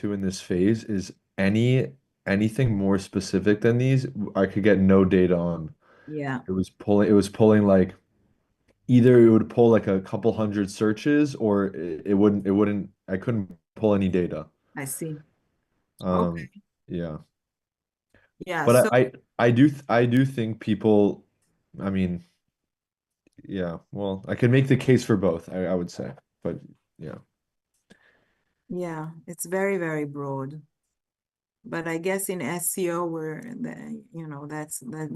to in this phase is anything more specific than these, I could get no data on. Yeah, It was pulling like either it would pull like a couple hundred searches or it wouldn't I couldn't pull any data. I see. Um Okay. yeah. Yeah, But so I do think people, I mean, yeah, well, I could make the case for both, I would say. But yeah. yeah, it's very, very broad. But I guess in SEO,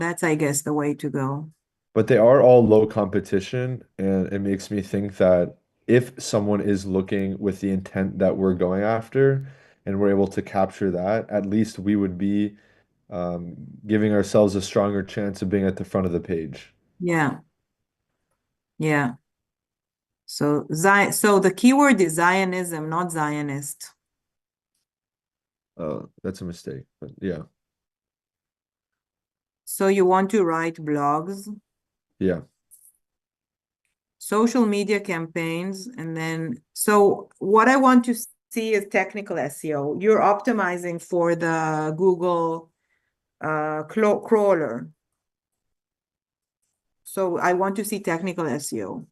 that's I guess the way to go. But they are all low competition, and it makes me think that if someone is looking with the intent that we're going after, and we're able to capture that, at least we would be giving ourselves a stronger chance of being at the front of the page. Yeah, yeah. So the keyword is Zionism, not Zionist. That's a mistake, but yeah, So you want to write blogs, yeah. social media campaigns, and then so what I want to see is technical SEO. You're optimizing for the Google crawler. So I want to see technical SEO.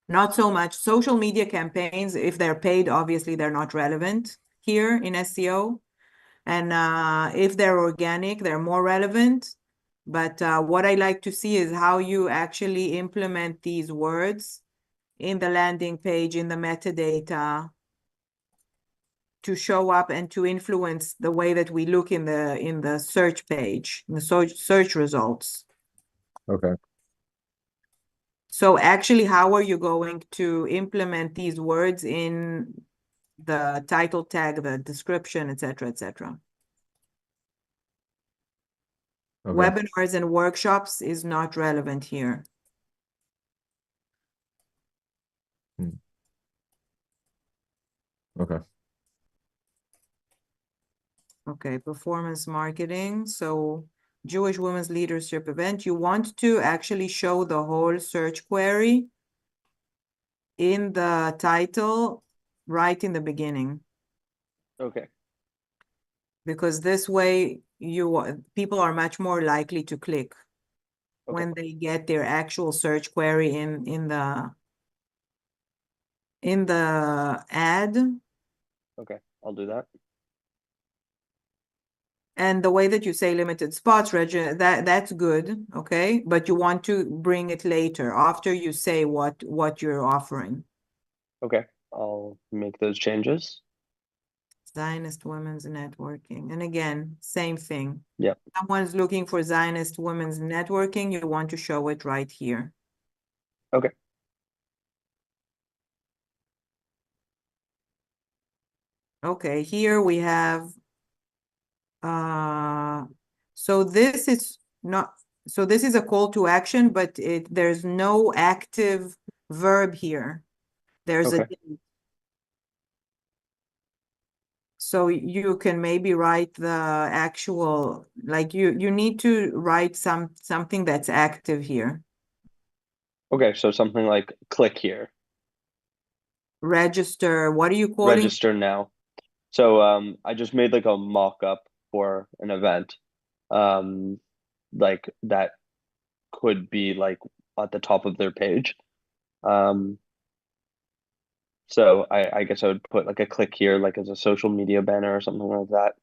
Not so much social media campaigns. If they're paid, obviously they're not relevant here in SEO. And if they're organic, they're more relevant. But what I like to see is how you actually implement these words in the landing page, in the metadata, to show up and to influence the way that we look in the search page, in the search results. Okay. So actually, how are you going to implement these words in the title tag, the description, et cetera, et cetera? Okay. Webinars and workshops is not relevant here. Hmm. Okay. Okay, performance marketing. So Jewish Women's Leadership Event, you want to actually show the whole search query in the title right in the beginning, Okay. because this way people are much more likely to click Okay. when they get their actual search query in the ad. Okay. I'll do that. And the way that you say limited spots, that's good, okay? But you want to bring it later after you say what you're offering. Okay. I'll make those changes. Zionist women's networking. And again, same thing. Yep. Someone's looking for Zionist women's networking, you want to show it right here. Okay. Okay, here we have so this is not so this is a call to action, but there's no active verb here. There's a Okay. date. So you can maybe write the actual, like you need to write something that's active here. Okay. So something like click here, Register, what are you calling? register now. So I just made like a mock-up for an event. Um, like that could be like at the top of their page. Um, so I guess I would put like a click here, like as a social media banner or something like that.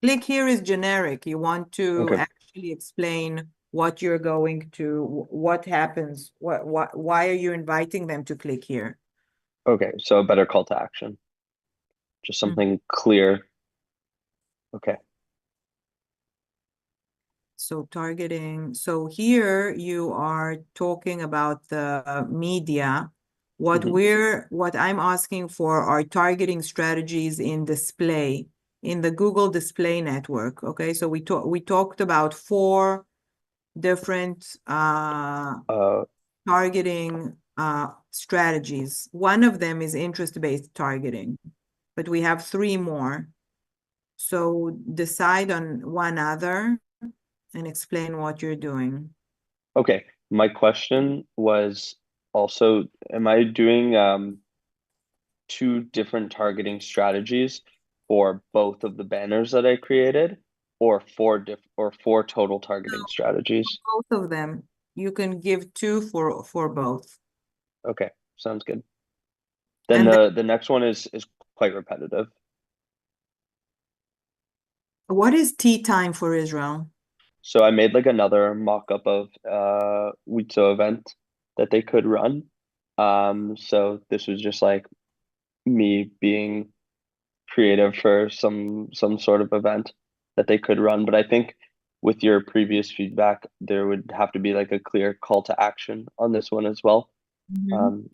Click here is generic. You want to Okay. actually explain what you're going to, what happens, why are you inviting them to click here? Okay. So a better call to action, just Mm. something clear. Okay. So targeting, so here you are talking about the media. Mhm. What I'm asking for are targeting strategies in display, in the Google Display Network. Okay, so we talked about 4 different Uh, targeting strategies. One of them is interest-based targeting, but we have 3 more. So decide on one other and explain what you're doing. okay. My question was also, am I doing two different targeting strategies? for both of the banners that I created, or four total targeting strategies? Both of them. You can give two for both. Okay, sounds good. Then And the next one is quite repetitive. what is tea time for Israel? So I made like another mock-up of Witzo event that they could run. So this was just like me being creative for some sort of event that they could run. But I think with your previous feedback, there would have to be like a clear call to action on this one as well. Mhm.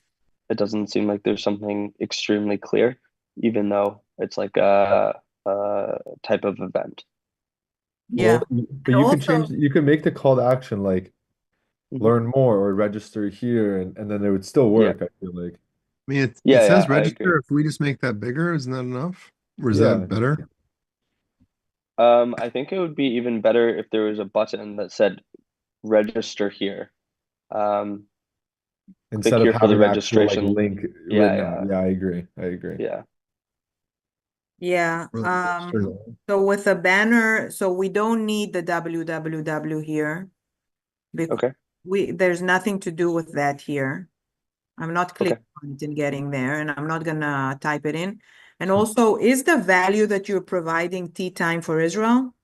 It doesn't seem like there's something extremely clear, even though it's like a type of event. Yeah. But And you could change, also, you could make the call to action like Mhm. learn more or register here, and then it would still Yeah, work, I feel like. I mean, it yeah, yeah, says I agree. register. If we just make that bigger, isn't that enough? Or is Yeah. that better? I think it would be even better if there was a button that said register here. Um, click Instead of here for the having the actual like registration. link Yeah, written out. yeah, Yeah, I agree. I agree. yeah. yeah, so with a banner, so we don't need the www here. Because Okay, there's nothing to do with that here. I'm not okay. clicking on it and getting there, and I'm not gonna type it in. And also, is the value that you're providing tea time for Israel?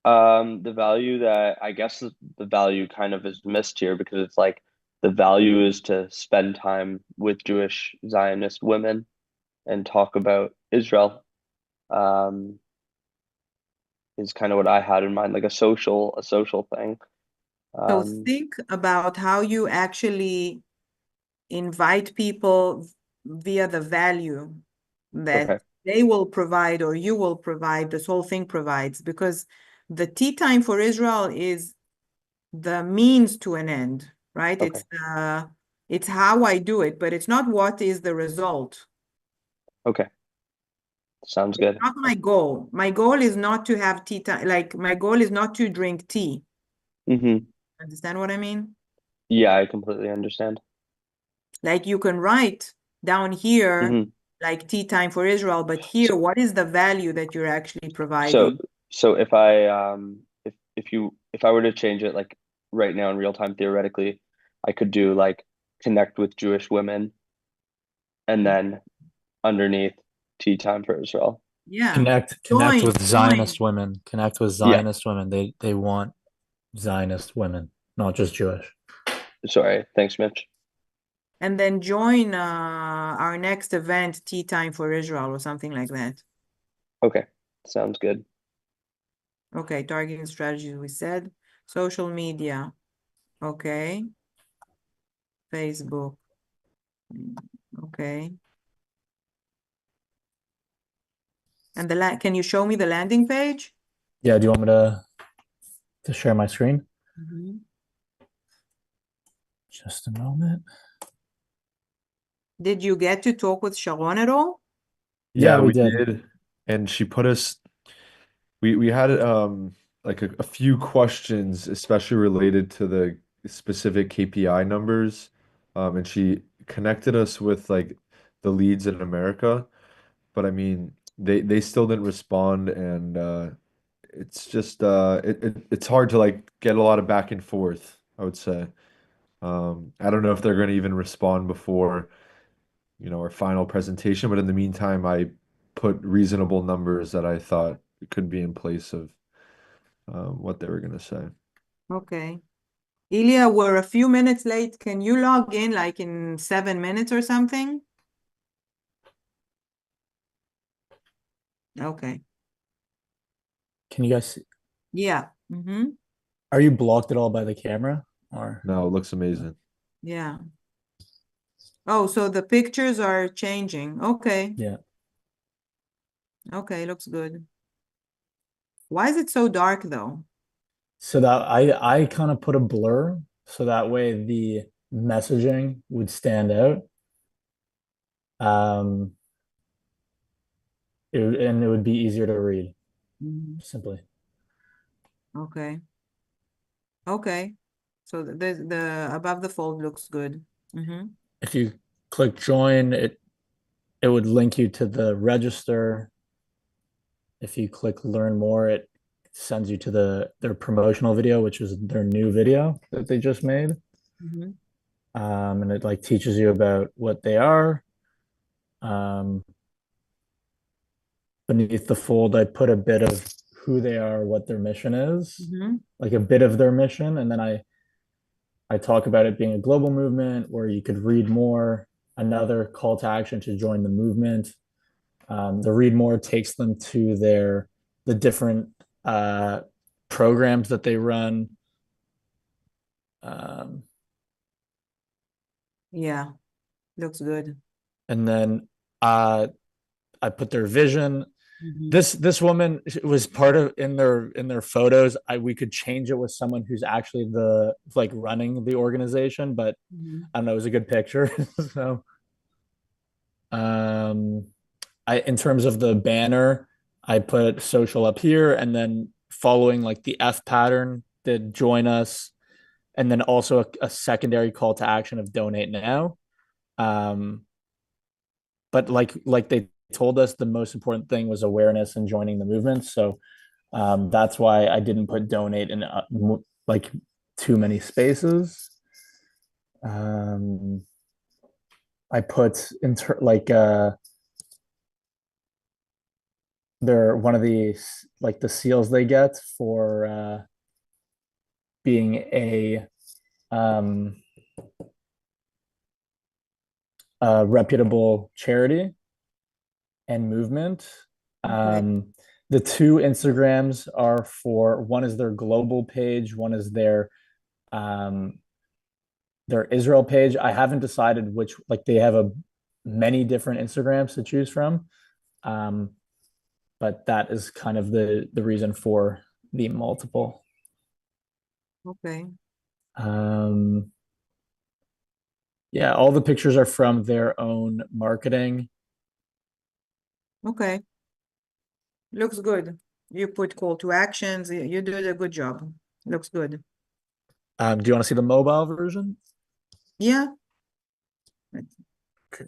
The value that I guess the value kind of is missed here because it's like the value is to spend time with Jewish Zionist women and talk about Israel. Um, is kind of what I had in mind, like a social thing. So Um, think about how you actually invite people via the value that okay, they will provide or you will provide, this whole thing provides, because the tea time for Israel is the means to an end, right? okay, It's how I do it, but it's not what is the result. okay. Sounds It's good. not my goal. My goal is not to have tea time. Like my goal is not to drink tea. Mm-hmm. Understand what I mean? Yeah, I completely understand. Like you can write down here, Mm-hmm. like tea time for Israel, but here, what is the value that you're actually So providing? so if I if I were to change it like right now in real time theoretically, I could do like connect with Jewish women and then underneath tea time for Israel. Yeah. Connect Join, with Zionist women. Connect with Yeah, Zionist women. They want Zionist women, not just Jewish. sorry. Thanks, Mitch. and then join our next event, Tea Time for Israel, or something like that. Okay, sounds good. Okay, targeting strategies, we said. Social media. Okay. Facebook. Okay. And can you show me the landing page? Yeah, do you want me to share my screen? Just a moment. Did you get to talk with Sharon at all? Yeah, we we did. did. And she put us, we had like a few questions, especially related to the specific KPI numbers. And she connected us with like the leads in America. But I mean, they still didn't respond, and it's just it's hard to like get a lot of back and forth, I would say. I don't know if they're going to even respond before, our final presentation, but in the meantime, I put reasonable numbers that I thought could be in place of what they were going to say. Okay. Ilya, we're a few minutes late. Can you log in like in 7 minutes or something? Okay. Can you guys see? Yeah. Are you blocked at all by the camera? Or No, it looks amazing. Yeah. Oh, so the pictures are changing. Okay. yeah. Okay, looks good. Why is it so dark though? So that I kind of put a blur so that way the messaging would stand out. And it would be easier to read simply. Okay. Okay. So the above the fold looks good. If you click join, it would link you to the register if you click learn more, it sends you to their promotional video, which is their new video that they just made. Mhm. And it like teaches you about what they are. Beneath the fold, I put a bit of who they are, what their mission is, Mhm. like a bit of their mission, and then I talk about it being a global movement where you could read more, another call to action to join the movement. The read more takes them to the different programs that they run. Yeah, looks good. And then I put their vision. Mhm. This woman was part of in their photos. We could change it with someone who's actually the like running the organization, but Mhm. I don't know, it was a good picture. So I in terms of the banner, I put social up here and then following like the F pattern did join us, and then also a secondary call to action of donate now. But like they told us, the most important thing was awareness and joining the movement. So that's why I didn't put donate in like too many spaces. I put like they're one of the like the seals they get for being um, a reputable charity and movement. Okay. The two Instagrams are for one is their global page, one is their Israel page. I haven't decided which, like they have a many different Instagrams to choose from. But that is kind of the reason for the multiple. Okay. Yeah, all the pictures are from their own marketing. Okay. Looks good. You put call to actions. You did a good job. Looks good. Do you want to see the mobile version? Yeah. Okay.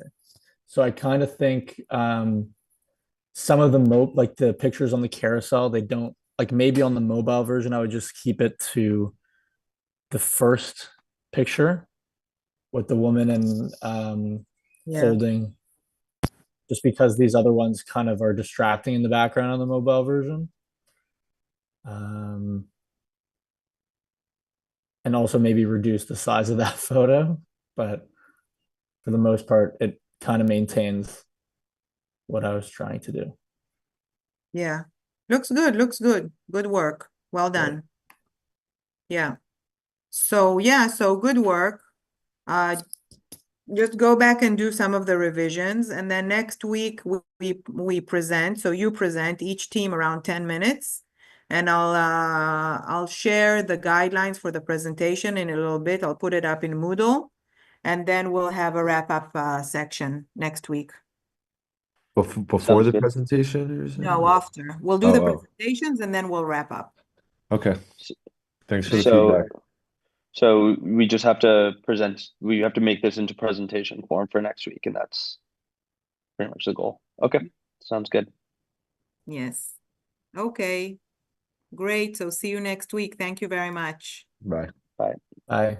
So I kind of think some of the like the pictures on the carousel, they don't like maybe on the mobile version, I would just keep it to the first picture with the woman and Yeah. holding, just because these other ones kind of are distracting in the background on the mobile version. And also maybe reduce the size of that photo, but for the most part, it kind of maintains what I was trying to do. Yeah. Looks good. Looks good. Good work. Well done. Yeah. So yeah, so good work. Just go back and do some of the revisions, and then next week we present. So you present each team around 10 minutes, and I'll share the guidelines for the presentation in a little bit. I'll put it up in Moodle, and then we'll have a wrap-up section next week. Before Sounds the good. presentation, you're saying? No, after. We'll do the Oh. presentations and then we'll wrap up. Okay. Thanks for the So, feedback. so we just have to we have to make this into presentation form for next week, and that's pretty much the goal. Okay, sounds good. Yes. Okay. Great. So see you next week. Thank you very much. Bye. Bye. Bye.